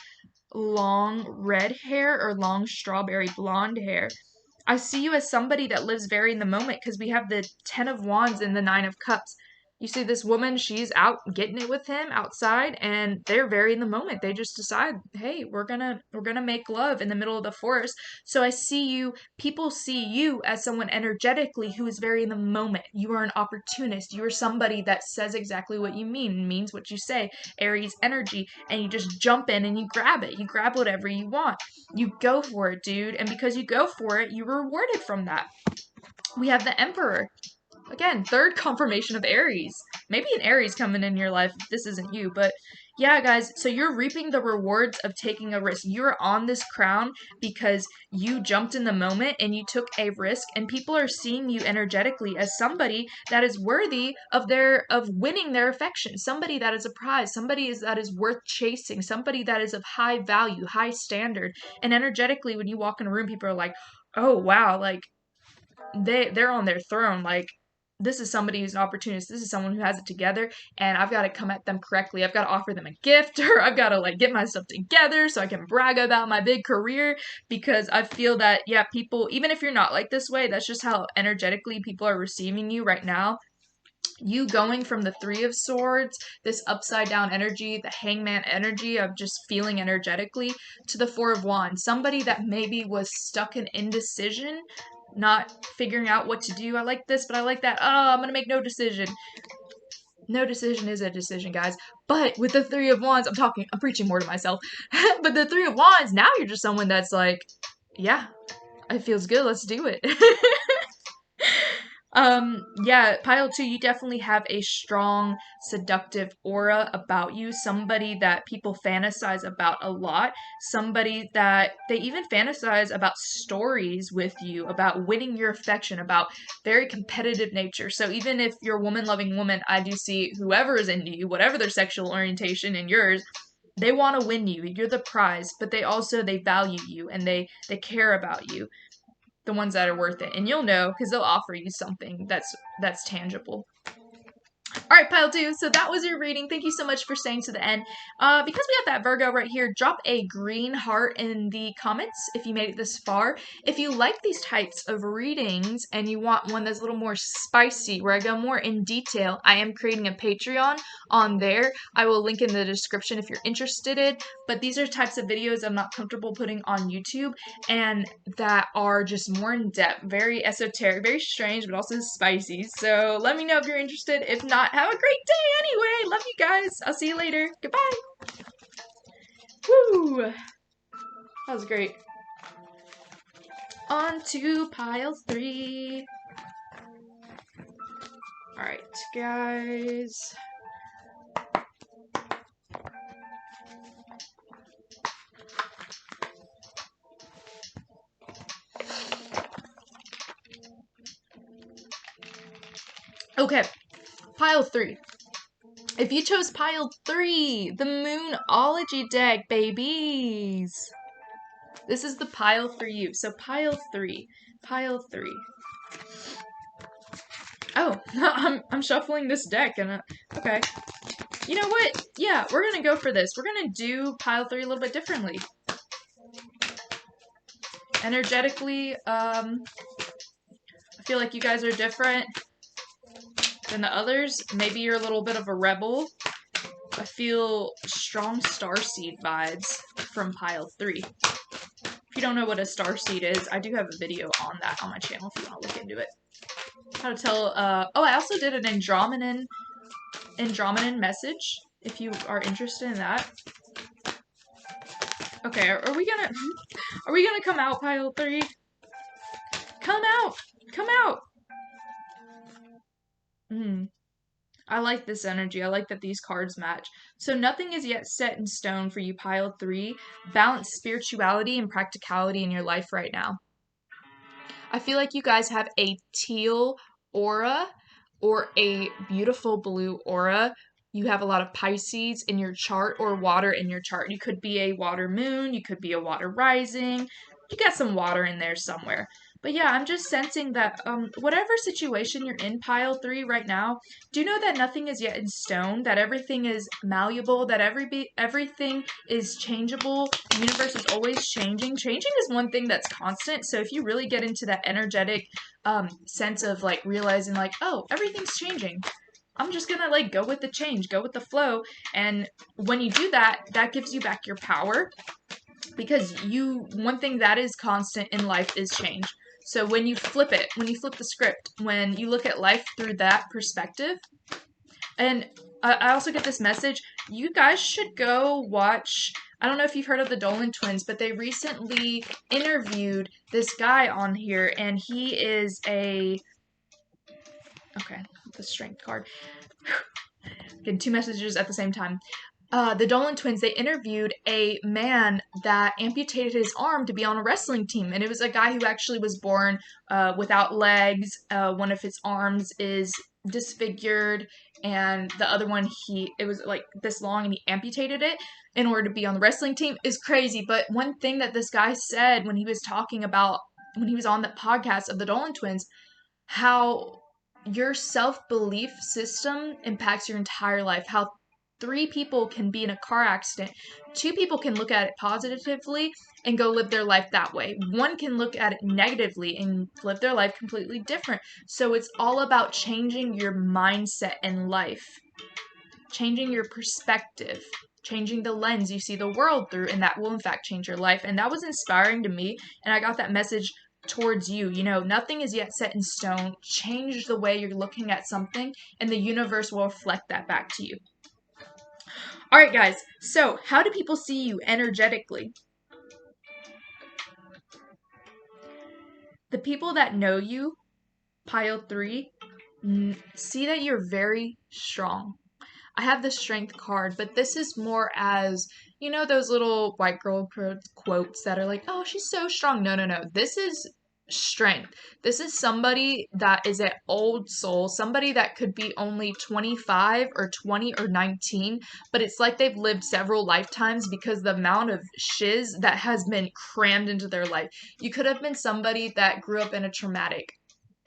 long red hair, or long strawberry blonde hair. I see you as somebody that lives very in the moment, because we have the 10 of Wands and the 9 of Cups. You see this woman, she's out getting it with him outside, and they're very in the moment. They just decide, hey, we're gonna make love in the middle of the forest. So I see you, people see you as someone energetically who is very in the moment. You are an opportunist. You are somebody that says exactly what you mean, means what you say. Aries energy, and you just jump in and you grab it. You grab whatever you want. You go for it, dude. And because you go for it, you're rewarded from that. We have the Emperor. Again, 3rd confirmation of Aries. Maybe an Aries coming in your life if this isn't you, but yeah, guys, so you're reaping the rewards of taking a risk. You're on this crown because you jumped in the moment and you took a risk, and people are seeing you energetically as somebody that is worthy of winning their affection, somebody that is a prize, somebody that is worth chasing, somebody that is of high value, high standard. And energetically, when you walk in a room, people are like, oh wow, like they're on their throne, like this is somebody who's an opportunist. This is someone who has it together, and I've got to come at them correctly. I've got to offer them a gift, or I've got to like get my stuff together so I can brag about my big career, because I feel that, yeah, people, even if you're not like this way, that's just how energetically people are receiving you right now. You going from the 3 of Swords, this upside down energy, the Hangman energy of just feeling energetically, to the 4 of Wands. Somebody that maybe was stuck in indecision, not figuring out what to do. I like this, but I like that. Oh, I'm gonna make no decision. No decision is a decision, guys. But with the 3 of Wands, I'm preaching more to myself. But the 3 of Wands, now you're just someone that's like, yeah, it feels good, let's do it. Yeah, pile 2, you definitely have a strong, seductive aura about you. Somebody that people fantasize about a lot. Somebody that they even fantasize about stories with you, about winning your affection, about very competitive nature. So even if you're a woman-loving woman, I do see whoever is into you, whatever their sexual orientation and yours, They want to win you. You're the prize, but they value you and they care about you. The ones that are worth it. And you'll know because they'll offer you something that's tangible. All right, pile 2. So that was your reading. Thank you so much for staying to the end. Because we have that Virgo right here, drop a green heart in the comments if you made it this far. If you like these types of readings and you want one that's a little more spicy, where I go more in detail, I am creating a Patreon on there. I will link in the description if you're interested in. But these are types of videos I'm not comfortable putting on YouTube and that are just more in depth, very esoteric, very strange, but also spicy. So let me know if you're interested. If not, have a great day anyway. Love you guys. I'll see you later. Goodbye. Woo! That was great. On to pile 3. Alright, guys. Okay, pile 3. If you chose pile 3, the Moonology deck, babies. This is the pile for you. So pile 3. Pile 3. Oh, I'm shuffling this deck and okay. You know what? Yeah, we're gonna go for this. We're gonna do pile 3 a little bit differently. Energetically, I feel like you guys are different than the others. Maybe you're a little bit of a rebel. I feel strong starseed vibes from pile 3. If you don't know what a starseed is, I do have a video on that on my channel if you want to look into it. How to tell, oh, I also did an Andromedan message, if you are interested in that. Okay, are we gonna come out, pile 3? Come out! Come out! I like this energy. I like that these cards match. So nothing is yet set in stone for you, pile 3. Balance spirituality and practicality in your life right now. I feel like you guys have a teal aura or a beautiful blue aura. You have a lot of Pisces in your chart or water in your chart. You could be a water moon. You could be a water rising. You got some water in there somewhere. But yeah, I'm just sensing that whatever situation you're in, pile 3 right now, do know that nothing is yet in stone, that everything is malleable, that everything is changeable. The universe is always changing. Changing is one thing that's constant. So if you really get into that energetic sense of like realizing like, oh, everything's changing. I'm just gonna like go with the change, go with the flow. And when you do that, that gives you back your power. Because one thing that is constant in life is change. So when you flip it, when you flip the script, when you look at life through that perspective, and I also get this message, you guys should go watch, I don't know if you've heard of the Dolan twins, but they recently interviewed this guy on here, and he is okay, the strength card. Getting 2 messages at the same time. The Dolan twins, they interviewed a man that amputated his arm to be on a wrestling team. And it was a guy who actually was born without legs. One of his arms is disfigured. And the other one, it was like this long and he amputated it in order to be on the wrestling team. Is crazy. But one thing that this guy said when he was talking about, when he was on that podcast of the Dolan twins, how your self-belief system impacts your entire life. How 3 people can be in a car accident. 2 people can look at it positively and go live their life that way. 1 can look at it negatively and live their life completely different. So it's all about changing your mindset in life. Changing your perspective. Changing the lens you see the world through, and that will in fact change your life. And that was inspiring to me, and I got that message towards you. You know, nothing is yet set in stone. Change the way you're looking at something, and the universe will reflect that back to you. All right, guys. So, how do people see you energetically? The people that know you, pile 3, see that you're very strong. I have the strength card, but this is more as, you know, those little white girl quotes that are like, oh, she's so strong. No. This is strength. This is somebody that is an old soul, somebody that could be only 25 or 20 or 19, but it's like they've lived several lifetimes because the amount of shiz that has been crammed into their life. You could have been somebody that grew up in a traumatic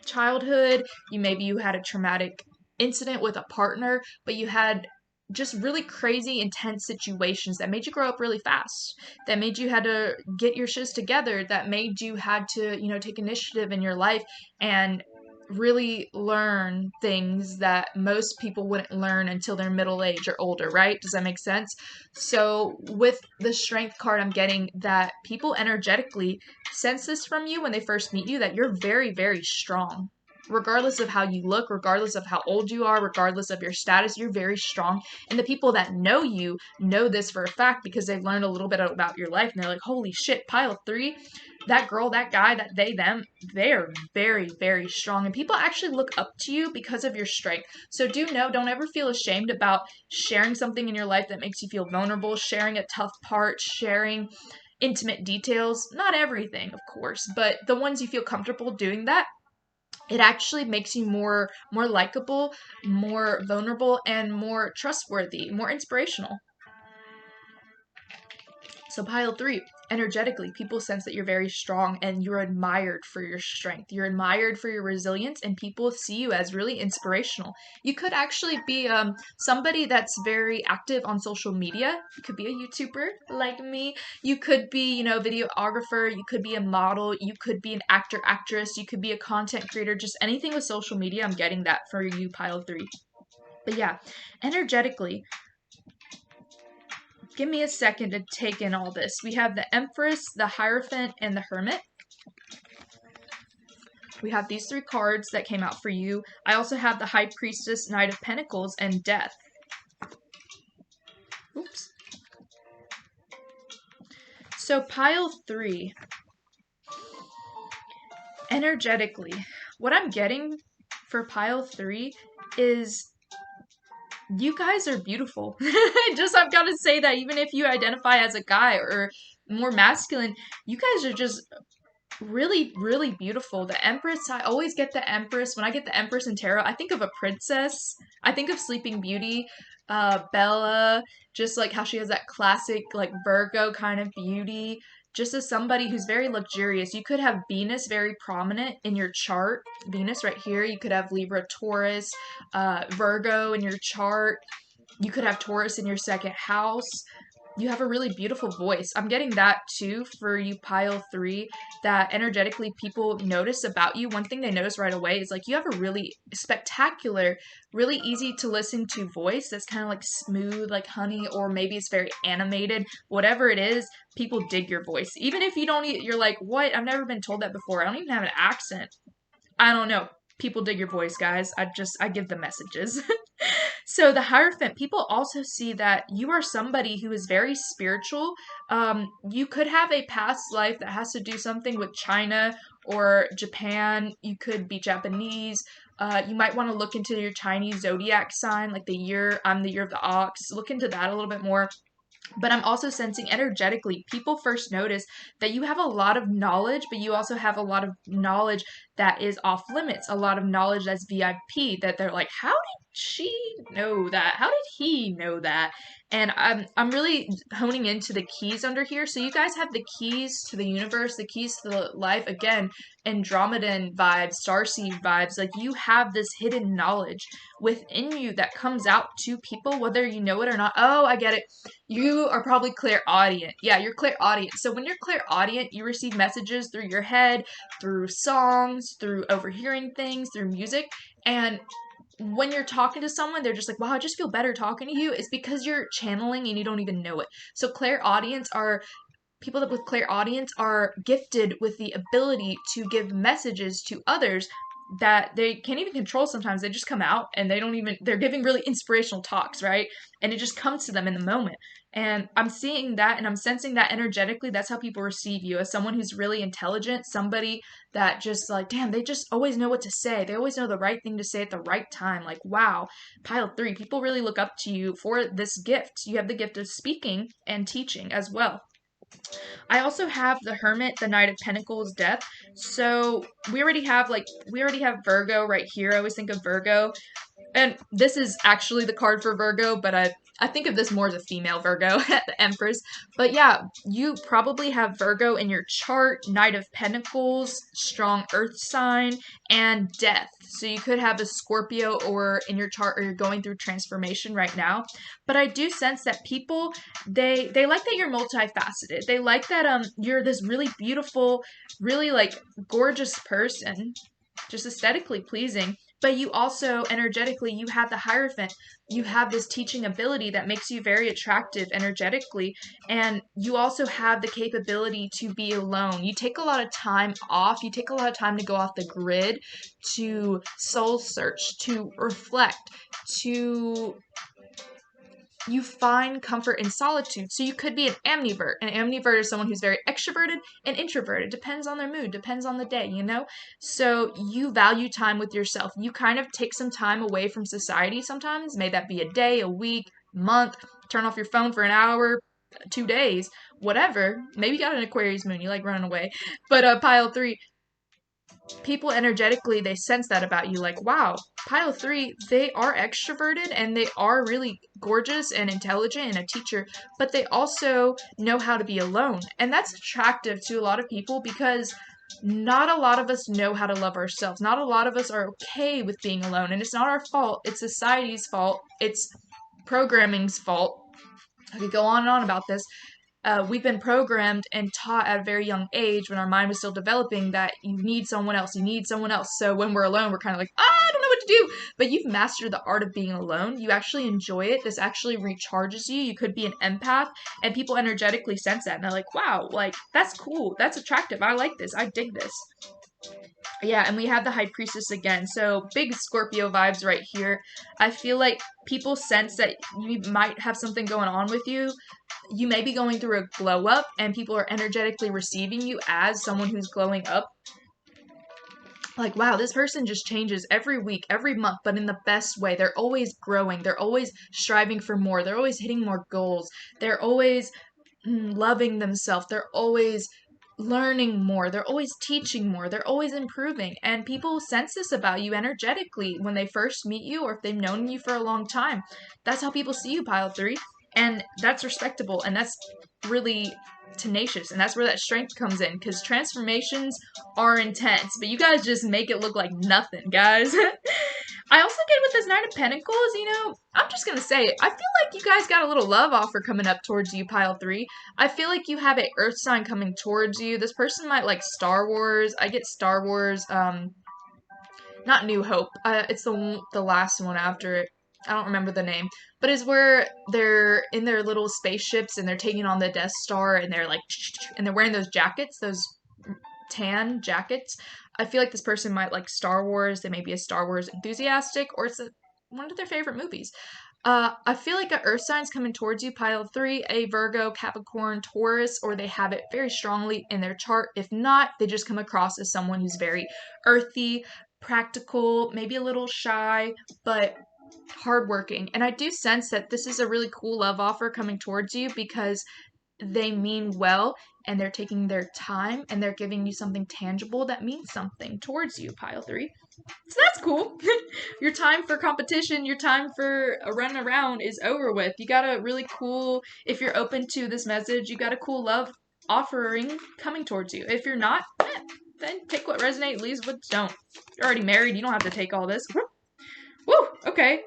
childhood. Maybe you had a traumatic incident with a partner, but you had just really crazy intense situations that made you grow up really fast, that made you had to get your shiz together, that made you had to, take initiative in your life and really learn things that most people wouldn't learn until they're middle age or older, right? Does that make sense? So with the strength card, I'm getting that people energetically sense this from you when they first meet you, that you're very, very strong. Regardless of how you look, regardless of how old you are, regardless of your status, you're very strong. And the people that know you know this for a fact because they've learned a little bit about your life and they're like, holy shit, pile 3, that girl, that guy, that they, them, they're very, very strong. And people actually look up to you because of your strength. So don't ever feel ashamed about sharing something in your life that makes you feel vulnerable, sharing a tough part, sharing intimate details. Not everything, of course, but the ones you feel comfortable doing that, it actually makes you more likable, more vulnerable, and more trustworthy, more inspirational. So pile 3, energetically, people sense that you're very strong and you're admired for your strength. You're admired for your resilience, and people see you as really inspirational. You could actually be somebody that's very active on social media. You could be a YouTuber like me. You could be, videographer. You could be a model. You could be an actor, actress. You could be a content creator. Just anything with social media. I'm getting that for you, pile 3. But yeah, energetically, give me a second to take in all this. We have the Empress, the Hierophant, and the Hermit. We have these 3 cards that came out for you. I also have the High Priestess, Knight of Pentacles, and Death. Oops. So pile 3. Energetically, what I'm getting for pile 3 is you guys are beautiful. I've got to say that even if you identify as a guy or more masculine, you guys are just really, really beautiful. The Empress, I always get the Empress. When I get the Empress in tarot, I think of a princess. I think of Sleeping Beauty, Bella, just like how she has that classic like Virgo kind of beauty. Just as somebody who's very luxurious. You could have Venus very prominent in your chart. Venus right here. You could have Libra, Taurus, Virgo in your chart. You could have Taurus in your second house. You have a really beautiful voice. I'm getting that too for you, pile 3, that energetically people notice about you. One thing they notice right away is like you have a really spectacular, really easy to listen to voice that's kind of like smooth, like honey, or maybe it's very animated. Whatever it is, people dig your voice. Even if you're like, what? I've never been told that before. I don't even have an accent. I don't know. People dig your voice, guys. I give the messages. So the Hierophant, people also see that you are somebody who is very spiritual. You could have a past life that has to do something with China or Japan. You could be Japanese. You might want to look into your Chinese zodiac sign, like I'm the year of the ox. Look into that a little bit more. But I'm also sensing energetically, people first notice that you have a lot of knowledge, but you also have a lot of knowledge that is off limits, a lot of knowledge that's VIP, that they're like, how did she know that? How did he know that? And I'm really honing into the keys under here. So you guys have the keys to the universe, the keys to the life. Again, Andromedan vibes, starseed vibes. Like you have this hidden knowledge within you that comes out to people, whether you know it or not. Oh, I get it. You are probably clairaudient. Yeah, you're clairaudient. So when you're clairaudient, you receive messages through your head, through songs, through overhearing things, through music. And when you're talking to someone, they're just like, wow, I just feel better talking to you. It's because you're channeling and you don't even know it. So clairaudience are people that with clairaudience are gifted with the ability to give messages to others that they can't even control sometimes. They just come out and they're giving really inspirational talks, right? And it just comes to them in the moment. And I'm seeing that and I'm sensing that energetically. That's how people receive you, as someone who's really intelligent, somebody that just like, damn, they just always know what to say. They always know the right thing to say at the right time. Like, wow, pile 3, people really look up to you for this gift. You have the gift of speaking and teaching as well. I also have the Hermit, the Knight of Pentacles, Death. So we already have Virgo right here. I always think of Virgo. And this is actually the card for Virgo, but I think of this more as a female Virgo, the Empress. But yeah, you probably have Virgo in your chart, Knight of Pentacles, strong earth sign, and death. So you could have a Scorpio or in your chart, or you're going through transformation right now. But I do sense that people, they like that you're multifaceted. They like that you're this really beautiful, really like gorgeous person, just aesthetically pleasing. But you also, energetically, you have the Hierophant. You have this teaching ability that makes you very attractive energetically. And you also have the capability to be alone. You take a lot of time off. You take a lot of time to go off the grid, to soul search, to reflect, to you find comfort in solitude. So you could be an ambivert. An ambivert is someone who's very extroverted and introverted. Depends on their mood, depends on the day, you know? So you value time with yourself. You kind of take some time away from society sometimes. May that be a day, a week, month. Turn off your phone for an hour, 2 days, whatever. Maybe you got an Aquarius moon, you like running away. But pile 3, people energetically, they sense that about you, like, wow, pile 3, they are extroverted and they are really gorgeous and intelligent and a teacher, but they also know how to be alone. And that's attractive to a lot of people because not a lot of us know how to love ourselves. Not a lot of us are okay with being alone, and it's not our fault. It's society's fault. It's programming's fault. I could go on and on about this. We've been programmed and taught at a very young age when our mind was still developing that you need someone else, you need someone else. So when we're alone, we're kind of like, I don't know what to do. But you've mastered the art of being alone. You actually enjoy it. This actually recharges you. You could be an empath, and people energetically sense that. And they're like, wow, like, that's cool. That's attractive. I like this. I dig this. Yeah, and we have the High Priestess again. So big Scorpio vibes right here. I feel like people sense that you might have something going on with you. You may be going through a glow up, and people are energetically receiving you as someone who's glowing up. Like, wow, this person just changes every week, every month, but in the best way. They're always growing. They're always striving for more. They're always hitting more goals. They're always loving themselves. They're always learning more. They're always teaching more. They're always improving. And people sense this about you energetically when they first meet you, or if they've known you for a long time. That's how people see you, pile 3. And that's respectable, and that's really tenacious, and that's where that strength comes in, because transformations are intense, but you guys just make it look like nothing, guys. I also get with this Knight of Pentacles, you know, I'm just gonna say, I feel like you guys got a little love offer coming up towards you, pile 3. I feel like you have an earth sign coming towards you. This person might like Star Wars. I get Star Wars, not New Hope. It's the last one after it. I don't remember the name, but it's where they're in their little spaceships and they're taking on the Death Star, and they're like, and they're wearing those jackets, those tan jackets. I feel like this person might like Star Wars. They may be a Star Wars enthusiastic, or it's one of their favorite movies. I feel like an earth sign's coming towards you, pile 3, a Virgo, Capricorn, Taurus, or they have it very strongly in their chart. If not, they just come across as someone who's very earthy, practical, maybe a little shy, but hardworking. And I do sense that this is a really cool love offer coming towards you because they mean well, and they're taking their time, and they're giving you something tangible that means something towards you, pile 3. So that's cool. Your time for competition, your time for a run around is over with. You got a really cool, if you're open to this message, you got a cool love offering coming towards you. If you're not, then take what resonates, leave what don't. You're already married, you don't have to take all this. Woo, okay.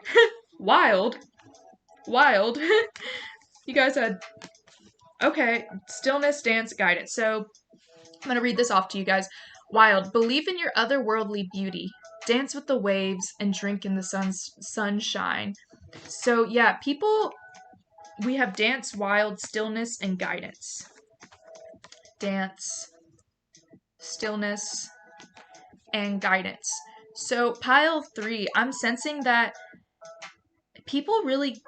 Wild. Wild. You guys had, okay, stillness, dance, guidance. So I'm going to read this off to you guys. Wild. Believe in your otherworldly beauty. Dance with the waves and drink in the sunshine. So yeah, people, we have dance, wild, stillness, and guidance. Dance, stillness, and guidance. So pile 3, I'm sensing that people really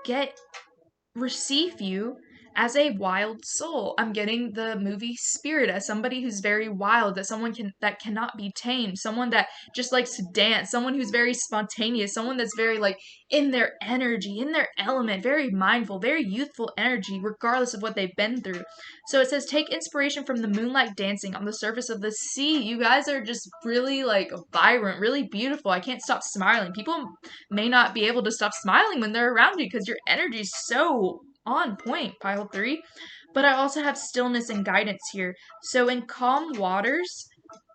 receive you as a wild soul. I'm getting the movie Spirit as somebody who's very wild, that that cannot be tamed, someone that just likes to dance, someone who's very spontaneous, someone that's very like in their energy, in their element, very mindful, very youthful energy, regardless of what they've been through. So it says, take inspiration from the moonlight dancing on the surface of the sea. You guys are just really like vibrant, really beautiful. I can't stop smiling. People may not be able to stop smiling when they're around you because your energy is so on point, pile 3. But I also have stillness and guidance here. So in calm waters,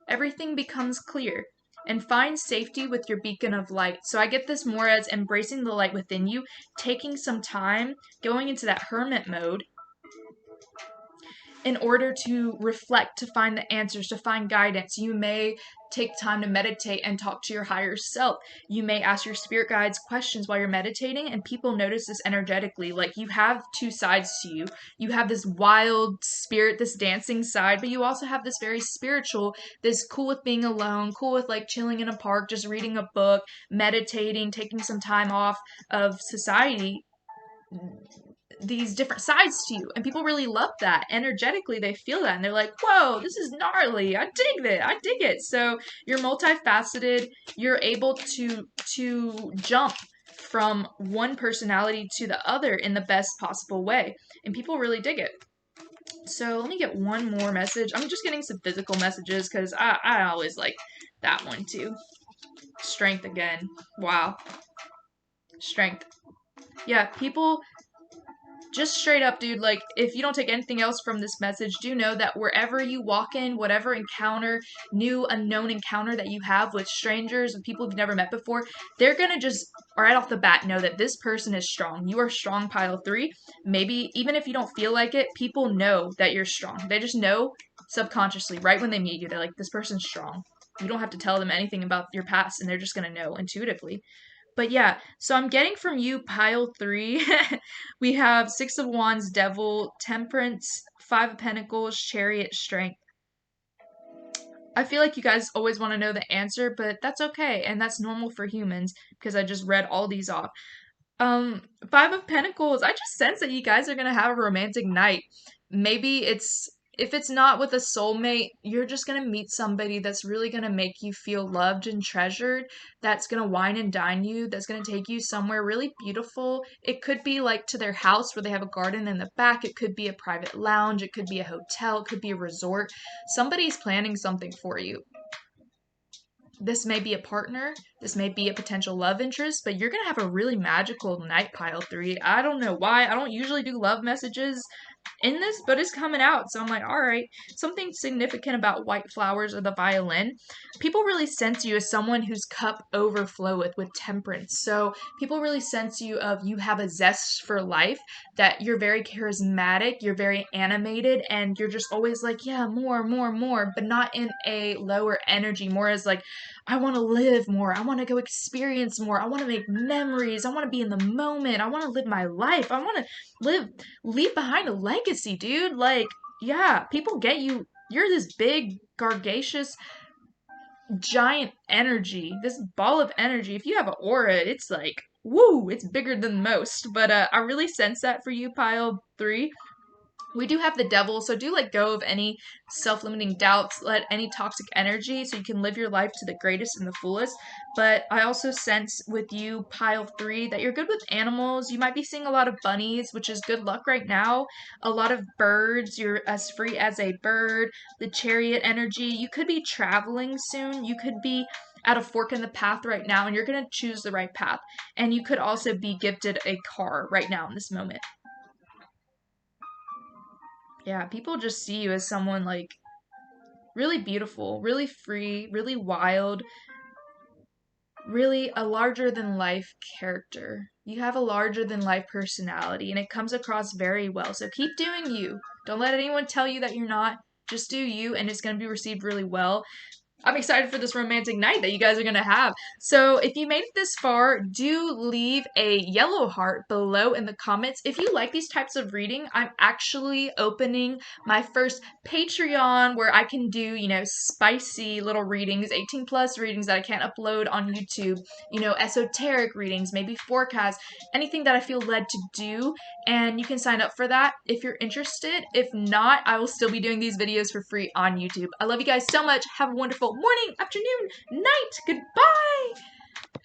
everything becomes clear. And find safety with your beacon of light. So I get this more as embracing the light within you, taking some time, going into that hermit mode in order to reflect, to find the answers, to find guidance. You may take time to meditate and talk to your higher self. You may ask your spirit guides questions while you're meditating, and people notice this energetically. Like, you have two sides to you. You have this wild spirit, this dancing side, but you also have this very spiritual, this cool with being alone, cool with like chilling in a park, just reading a book, meditating, taking some time off of society, these different sides to you, and people really love that. Energetically, they feel that, and they're like, whoa, this is gnarly, I dig it. So you're multifaceted, you're able to jump from one personality to the other in the best possible way, and people really dig it. So let me get one more message. I'm just getting some physical messages because I always like that one too. Strength again. Wow. Strength. Yeah, people, just straight up, dude, like, if you don't take anything else from this message, do know that wherever you walk in, whatever encounter, new, unknown encounter that you have with strangers and people you've never met before, they're gonna just, right off the bat, know that this person is strong. You are strong, pile 3. Maybe, even if you don't feel like it, people know that you're strong. They just know subconsciously, right when they meet you, they're like, this person's strong. You don't have to tell them anything about your past, and they're just gonna know intuitively. But yeah, so I'm getting from you, pile 3. We have 6 of Wands, Devil, Temperance, 5 of Pentacles, Chariot, Strength. I feel like you guys always want to know the answer, but that's okay, and that's normal for humans because I just read all these off. 5 of Pentacles, I just sense that you guys are going to have a romantic night. Maybe if it's not with a soulmate, you're just going to meet somebody that's really going to make you feel loved and treasured, that's going to wine and dine you, that's going to take you somewhere really beautiful. It could be like to their house where they have a garden in the back. It could be a private lounge. It could be a hotel. It could be a resort. Somebody's planning something for you. This may be a partner, this may be a potential love interest, but you're going to have a really magical night, pile 3. I don't know why. I don't usually do love messages in this, but it's coming out. So I'm like, all right, something significant about white flowers or the violin. People really sense you as someone whose cup overfloweth with temperance. So people really sense you of you have a zest for life, that you're very charismatic, you're very animated, and you're just always like, yeah, more, but not in a lower energy, more as like, I want to live more. I want to go experience more. I want to make memories. I want to be in the moment. I want to live my life. I want to leave behind a legacy, dude. Like, yeah, people get you. You're this big, gargaceous, giant energy. This ball of energy. If you have an aura, it's like, woo, it's bigger than most. But I really sense that for you, pile 3. We do have the Devil, so do let go of any self-limiting doubts, let any toxic energy, so you can live your life to the greatest and the fullest. But I also sense with you, pile 3, that you're good with animals. You might be seeing a lot of bunnies, which is good luck right now. A lot of birds, you're as free as a bird. The Chariot energy, you could be traveling soon. You could be at a fork in the path right now, and you're going to choose the right path. And you could also be gifted a car right now in this moment. Yeah, people just see you as someone like really beautiful, really free, really wild, really a larger than life character. You have a larger than life personality, and it comes across very well. So keep doing you. Don't let anyone tell you that you're not. Just do you, and it's going to be received really well. I'm excited for this romantic night that you guys are going to have. So if you made it this far, do leave a yellow heart below in the comments. If you like these types of reading, I'm actually opening my first Patreon where I can do, you know, spicy little readings, 18 plus readings that I can't upload on YouTube, you know, esoteric readings, maybe forecasts, anything that I feel led to do. And you can sign up for that if you're interested. If not, I will still be doing these videos for free on YouTube. I love you guys so much. Have a wonderful morning, afternoon, night. Goodbye.